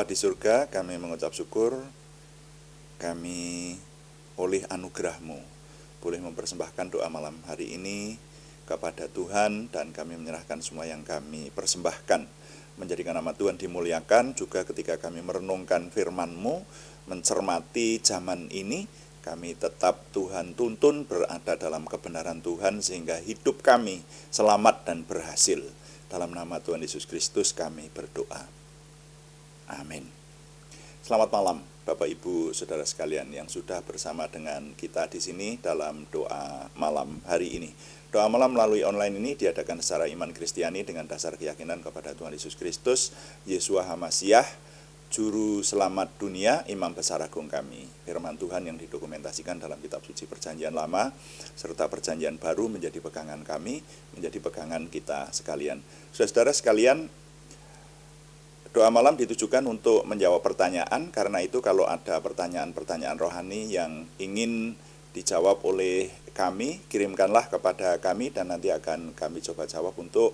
Bapa di surga, kami mengucap syukur kami oleh anugerah-Mu boleh mempersembahkan doa malam hari ini kepada Tuhan, dan kami menyerahkan semua yang kami persembahkan, menjadikan nama Tuhan dimuliakan. Juga ketika kami merenungkan firman-Mu, mencermati zaman ini, kami tetap Tuhan tuntun berada dalam kebenaran Tuhan, sehingga hidup kami selamat dan berhasil. Dalam nama Tuhan Yesus Kristus kami berdoa. Amin. Selamat malam Bapak Ibu Saudara sekalian yang sudah bersama dengan kita di sini dalam doa malam hari ini. Doa malam melalui online ini diadakan secara iman Kristiani dengan dasar keyakinan kepada Tuhan Yesus Kristus, Yeshua HaMasyiah, Juru Selamat dunia, Imam Besar Agung kami. Firman Tuhan yang didokumentasikan dalam kitab suci Perjanjian Lama serta Perjanjian Baru menjadi pegangan kami, menjadi pegangan kita sekalian. Saudara sekalian, doa malam ditujukan untuk menjawab pertanyaan. Karena itu kalau ada pertanyaan-pertanyaan rohani yang ingin dijawab oleh kami, kirimkanlah kepada kami dan nanti akan kami coba jawab untuk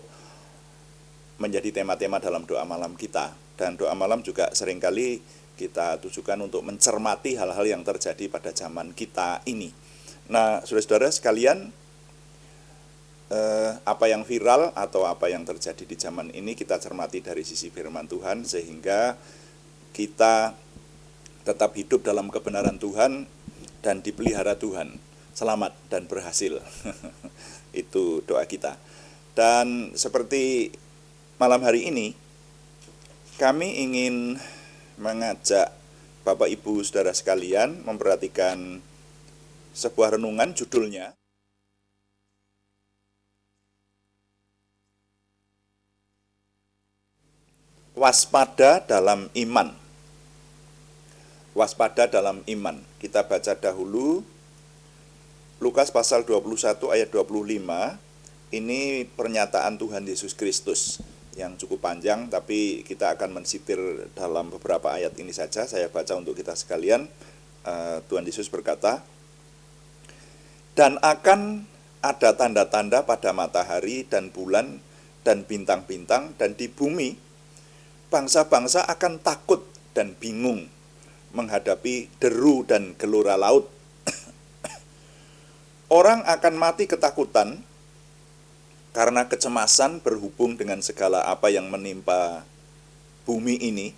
menjadi tema-tema dalam doa malam kita. Dan doa malam juga seringkali kita tujukan untuk mencermati hal-hal yang terjadi pada zaman kita ini. Nah, saudara-saudara sekalian, apa yang viral atau apa yang terjadi di zaman ini kita cermati dari sisi firman Tuhan, sehingga kita tetap hidup dalam kebenaran Tuhan dan dipelihara Tuhan, selamat dan berhasil. Itu doa kita. Dan seperti malam hari ini, kami ingin mengajak Bapak Ibu Saudara sekalian memperhatikan sebuah renungan, judulnya Waspada dalam iman. Waspada dalam iman. Kita baca dahulu Lukas pasal 21 ayat 25. Ini pernyataan Tuhan Yesus Kristus yang cukup panjang, tapi kita akan mensitir dalam beberapa ayat ini saja. Saya baca untuk kita sekalian. Tuhan Yesus berkata, "Dan akan ada tanda-tanda pada matahari dan bulan dan bintang-bintang, dan di bumi bangsa-bangsa akan takut dan bingung menghadapi deru dan gelora laut. Orang akan mati ketakutan karena kecemasan berhubung dengan segala apa yang menimpa bumi ini,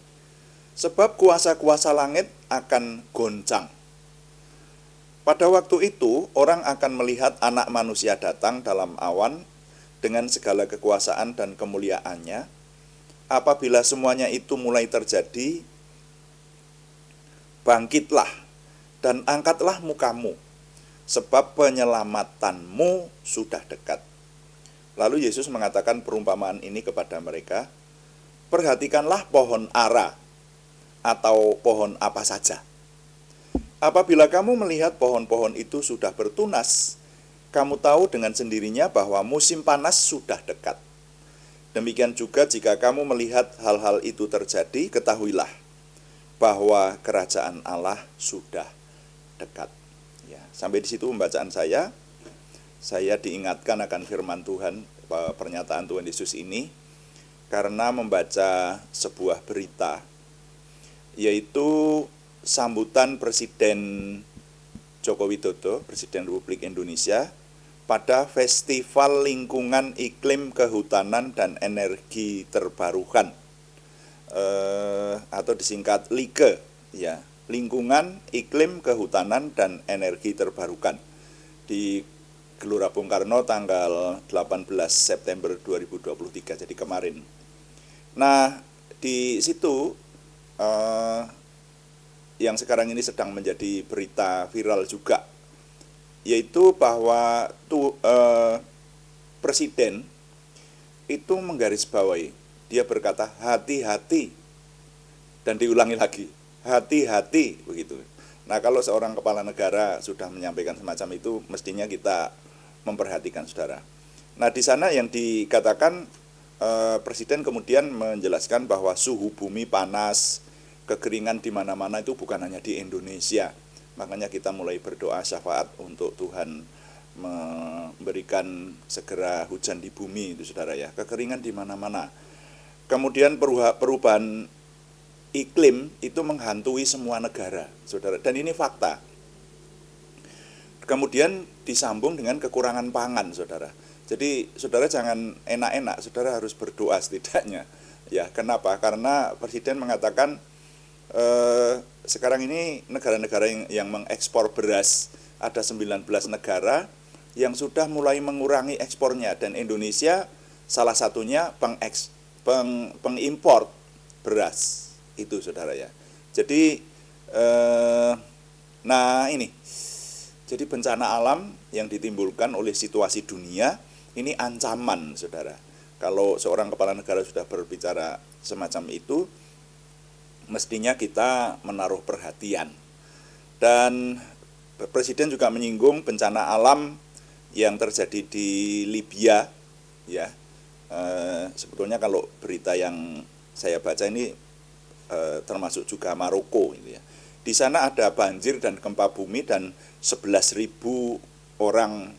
sebab kuasa-kuasa langit akan goncang. Pada waktu itu, orang akan melihat Anak Manusia datang dalam awan dengan segala kekuasaan dan kemuliaannya. Apabila semuanya itu mulai terjadi, bangkitlah dan angkatlah mukamu, sebab penyelamatanmu sudah dekat." Lalu Yesus mengatakan perumpamaan ini kepada mereka, "Perhatikanlah pohon ara atau pohon apa saja. Apabila kamu melihat pohon-pohon itu sudah bertunas, kamu tahu dengan sendirinya bahwa musim panas sudah dekat. Demikian juga jika kamu melihat hal-hal itu terjadi, ketahuilah bahwa kerajaan Allah sudah dekat." Ya, sampai di situ pembacaan saya. Saya diingatkan akan firman Tuhan, pernyataan Tuhan Yesus ini, karena membaca sebuah berita, yaitu sambutan Presiden Joko Widodo, Presiden Republik Indonesia, pada Festival Lingkungan Iklim Kehutanan dan Energi Terbarukan, atau disingkat LIKE, ya, Lingkungan Iklim Kehutanan dan Energi Terbarukan, di Gelora Bung Karno tanggal 18 September 2023, jadi kemarin. Nah, di situ yang sekarang ini sedang menjadi berita viral juga, yaitu bahwa Presiden itu menggarisbawahi, dia berkata hati-hati, dan diulangi lagi, hati-hati, begitu. Nah, kalau seorang kepala negara sudah menyampaikan semacam itu, mestinya kita memperhatikan, saudara. Nah, di sana yang dikatakan, Presiden kemudian menjelaskan bahwa suhu bumi panas, kekeringan di mana-mana itu bukan hanya di Indonesia. Makanya kita mulai berdoa syafaat untuk Tuhan memberikan segera hujan di bumi itu, saudara ya. Kekeringan di mana-mana. Kemudian perubahan iklim itu menghantui semua negara, saudara. Dan ini fakta. Kemudian disambung dengan kekurangan pangan, saudara. Jadi saudara jangan enak-enak, saudara harus berdoa setidaknya. Ya, kenapa? Karena Presiden mengatakan sekarang ini negara-negara yang mengekspor beras, ada 19 negara yang sudah mulai mengurangi ekspornya, dan Indonesia salah satunya pengimpor beras itu, saudara ya. Jadi nah ini, jadi bencana alam yang ditimbulkan oleh situasi dunia ini ancaman, saudara. Kalau seorang kepala negara sudah berbicara semacam itu, mestinya kita menaruh perhatian. Dan Presiden juga menyinggung bencana alam yang terjadi di Libya, ya. Sebetulnya kalau berita yang saya baca ini termasuk juga Maroko, gitu ya. Di sana ada banjir dan gempa bumi dan 11.000 orang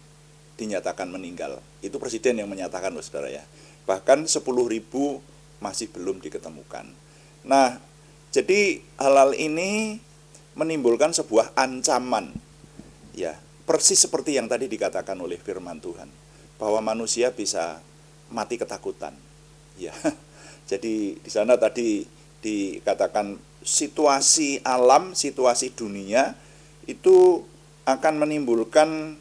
dinyatakan meninggal. Itu Presiden yang menyatakan, loh, saudara ya. Bahkan 10.000 masih belum diketemukan. Nah, jadi hal-hal ini menimbulkan sebuah ancaman, ya, persis seperti yang tadi dikatakan oleh firman Tuhan, bahwa manusia bisa mati ketakutan. Ya, jadi di sana tadi dikatakan situasi alam, situasi dunia itu akan menimbulkan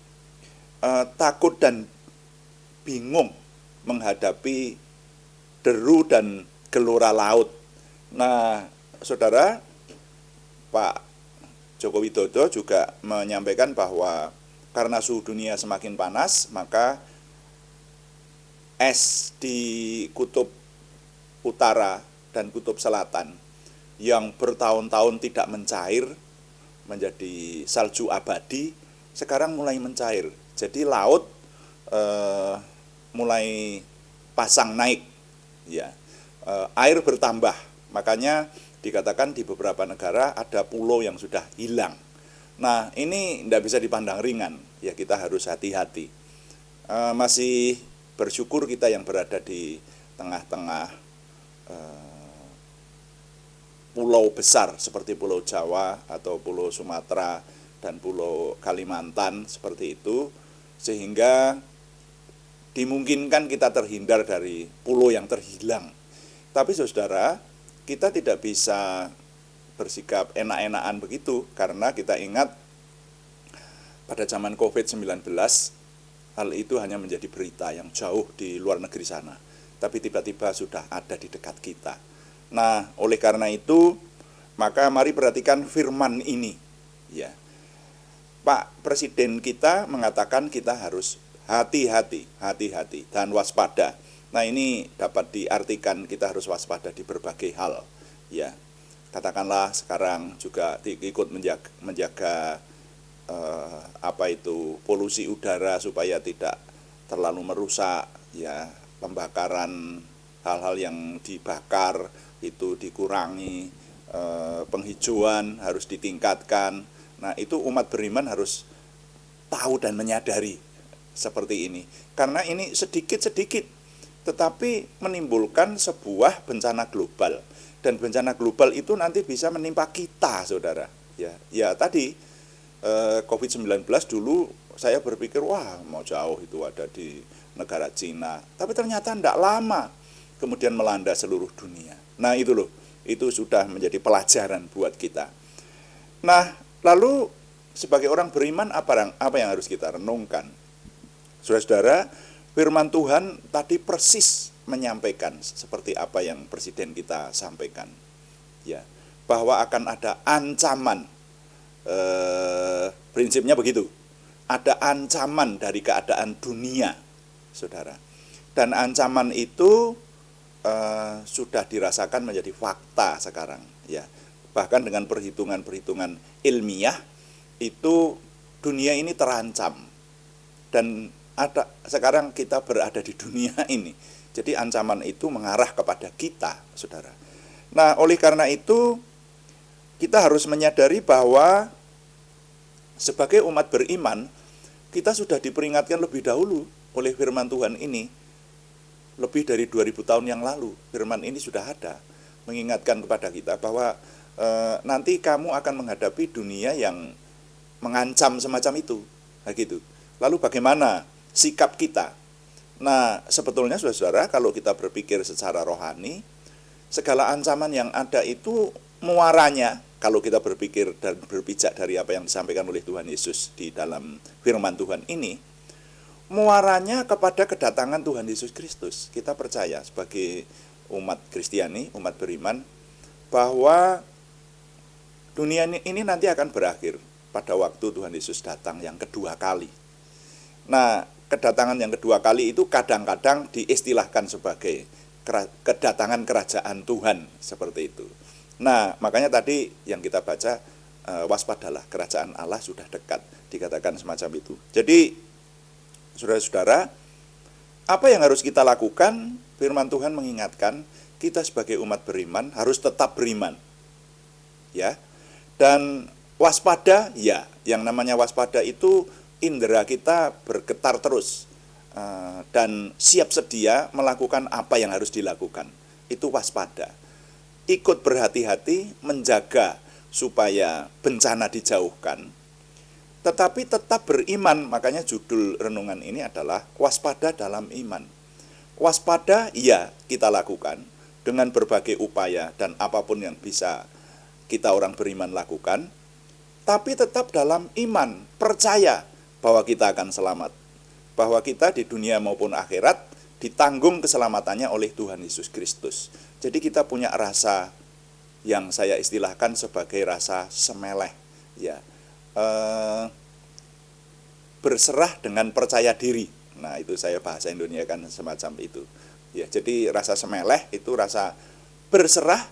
takut dan bingung menghadapi deru dan gelora laut. Nah, saudara, Pak Joko Widodo juga menyampaikan bahwa karena suhu dunia semakin panas, maka es di kutub utara dan kutub selatan yang bertahun-tahun tidak mencair menjadi salju abadi, sekarang mulai mencair. Jadi laut mulai pasang naik, ya, air bertambah. Makanya dikatakan di beberapa negara ada pulau yang sudah hilang. Nah, ini tidak bisa dipandang ringan, ya, kita harus hati-hati. Masih bersyukur kita yang berada di tengah-tengah pulau besar seperti Pulau Jawa atau Pulau Sumatera dan Pulau Kalimantan seperti itu, sehingga dimungkinkan kita terhindar dari pulau yang terhilang. Tapi saudara, kita tidak bisa bersikap enak-enakan begitu, karena kita ingat pada zaman COVID-19 hal itu hanya menjadi berita yang jauh di luar negeri sana, tapi tiba-tiba sudah ada di dekat kita. Nah, oleh karena itu, maka mari perhatikan firman ini, ya. Pak Presiden kita mengatakan kita harus hati-hati dan waspada. Nah, ini dapat diartikan kita harus waspada di berbagai hal, ya. Katakanlah sekarang juga ikut menjaga polusi udara supaya tidak terlalu merusak, ya, pembakaran, hal-hal yang dibakar itu dikurangi, penghijauan harus ditingkatkan. Nah, itu umat beriman harus tahu dan menyadari seperti ini, karena ini sedikit-sedikit tetapi menimbulkan sebuah bencana global, dan bencana global itu nanti bisa menimpa kita, saudara. Ya tadi COVID-19 dulu saya berpikir wah mau jauh itu ada di negara Cina, tapi ternyata tidak lama kemudian melanda seluruh dunia. Nah, itu loh, itu sudah menjadi pelajaran buat kita. Nah, lalu sebagai orang beriman apa yang harus kita renungkan? Saudara-saudara, firman Tuhan tadi persis menyampaikan seperti apa yang Presiden kita sampaikan, ya, bahwa akan ada ancaman. Prinsipnya begitu, ada ancaman dari keadaan dunia, saudara, dan ancaman itu sudah dirasakan menjadi fakta sekarang, ya. Bahkan dengan perhitungan-perhitungan ilmiah itu dunia ini terancam, dan sekarang kita berada di dunia ini. Jadi ancaman itu mengarah kepada kita, saudara. Nah, oleh karena itu kita harus menyadari bahwa sebagai umat beriman, kita sudah diperingatkan lebih dahulu oleh firman Tuhan ini. Lebih dari 2000 tahun yang lalu, firman ini sudah ada. mengingatkan kepada kita bahwa nanti kamu akan menghadapi dunia yang mengancam semacam itu. Nah gitu. Lalu bagaimana sikap kita? Nah, sebetulnya saudara-saudara, kalau kita berpikir secara rohani, segala ancaman yang ada itu muaranya, kalau kita berpikir dan berpijak dari apa yang disampaikan oleh Tuhan Yesus di dalam firman Tuhan ini, muaranya kepada kedatangan Tuhan Yesus Kristus. Kita percaya sebagai umat Kristiani, umat beriman, bahwa dunia ini nanti akan berakhir pada waktu Tuhan Yesus datang yang kedua kali. Nah, kedatangan yang kedua kali itu kadang-kadang diistilahkan sebagai kedatangan kerajaan Tuhan, seperti itu. Nah, makanya tadi yang kita baca, waspadalah, kerajaan Allah sudah dekat, dikatakan semacam itu. Jadi, saudara-saudara, apa yang harus kita lakukan? Firman Tuhan mengingatkan kita sebagai umat beriman harus tetap beriman. Ya. Dan waspada, ya, yang namanya waspada itu indera kita bergetar terus dan siap sedia melakukan apa yang harus dilakukan. Itu waspada. Ikut berhati-hati menjaga supaya bencana dijauhkan, tetapi tetap beriman. Makanya judul renungan ini adalah waspada dalam iman. Waspada, ya, kita lakukan dengan berbagai upaya dan apapun yang bisa kita orang beriman lakukan, tapi tetap dalam iman, percaya bahwa kita akan selamat, bahwa kita di dunia maupun akhirat ditanggung keselamatannya oleh Tuhan Yesus Kristus. Jadi kita punya rasa yang saya istilahkan sebagai rasa semeleh, ya, berserah dengan percaya diri. Nah, itu saya bahasa Indonesia kan semacam itu. Ya, jadi rasa semeleh itu rasa berserah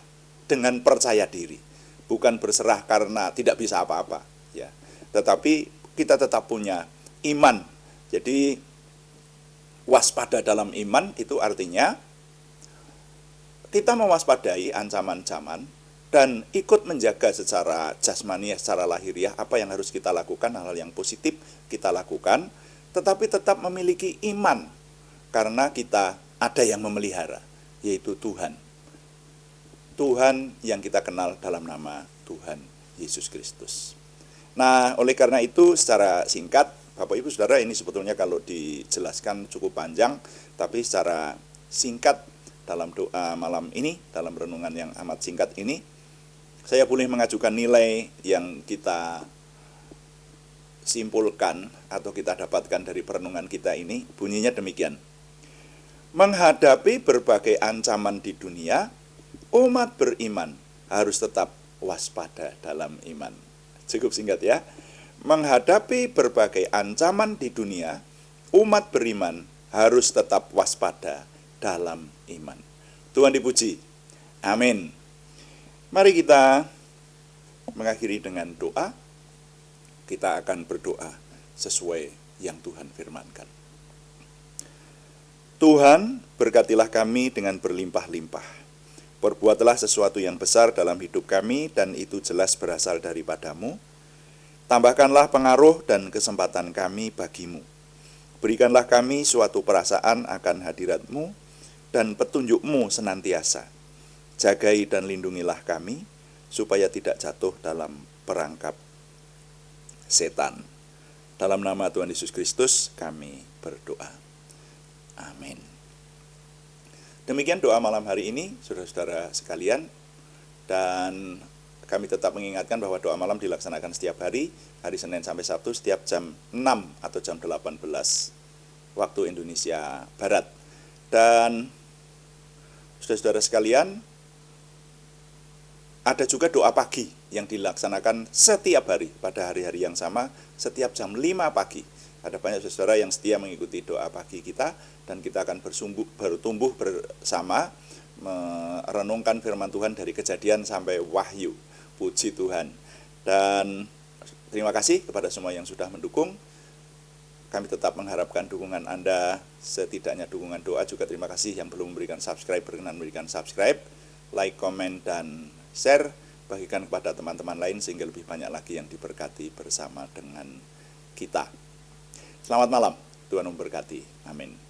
dengan percaya diri. Bukan berserah karena tidak bisa apa-apa, ya. Tetapi kita tetap punya iman. Jadi waspada dalam iman itu artinya kita mewaspadai ancaman zaman dan ikut menjaga secara jasmani, secara lahiriah apa yang harus kita lakukan, hal-hal yang positif kita lakukan, tetapi tetap memiliki iman karena kita ada yang memelihara, yaitu Tuhan. Tuhan yang kita kenal dalam nama Tuhan Yesus Kristus. Nah, oleh karena itu secara singkat, Bapak Ibu Saudara, ini sebetulnya kalau dijelaskan cukup panjang, tapi secara singkat dalam doa malam ini, dalam renungan yang amat singkat ini, saya boleh mengajukan nilai yang kita simpulkan atau kita dapatkan dari perenungan kita ini, bunyinya demikian. Menghadapi berbagai ancaman di dunia, umat beriman harus tetap waspada dalam iman. Cukup singkat ya. Menghadapi berbagai ancaman di dunia, umat beriman harus tetap waspada dalam iman. Tuhan dipuji. Amin. Mari kita mengakhiri dengan doa. Kita akan berdoa sesuai yang Tuhan firmankan. Tuhan, berkatilah kami dengan berlimpah-limpah. Perbuatlah sesuatu yang besar dalam hidup kami, dan itu jelas berasal daripadamu. Tambahkanlah pengaruh dan kesempatan kami bagimu. Berikanlah kami suatu perasaan akan hadiratmu dan petunjukmu senantiasa. Jagai dan lindungilah kami, supaya tidak jatuh dalam perangkap setan. Dalam nama Tuhan Yesus Kristus kami berdoa. Amin. Demikian doa malam hari ini, saudara-saudara sekalian. Dan kami tetap mengingatkan bahwa doa malam dilaksanakan setiap hari Senin sampai Sabtu, setiap jam 6 atau jam 18 waktu Indonesia Barat. Dan saudara-saudara sekalian, ada juga doa pagi yang dilaksanakan setiap hari, pada hari-hari yang sama, setiap jam 5 pagi. Ada banyak saudara yang setia mengikuti doa pagi kita, dan kita akan bertumbuh bersama, merenungkan firman Tuhan dari Kejadian sampai Wahyu. Puji Tuhan. Dan terima kasih kepada semua yang sudah mendukung. Kami tetap mengharapkan dukungan Anda, setidaknya dukungan doa juga. Terima kasih yang belum memberikan subscribe, berkenan memberikan subscribe, like, komen, dan share. Bagikan kepada teman-teman lain sehingga lebih banyak lagi yang diberkati bersama dengan kita. Selamat malam, Tuhan memberkati. Amin.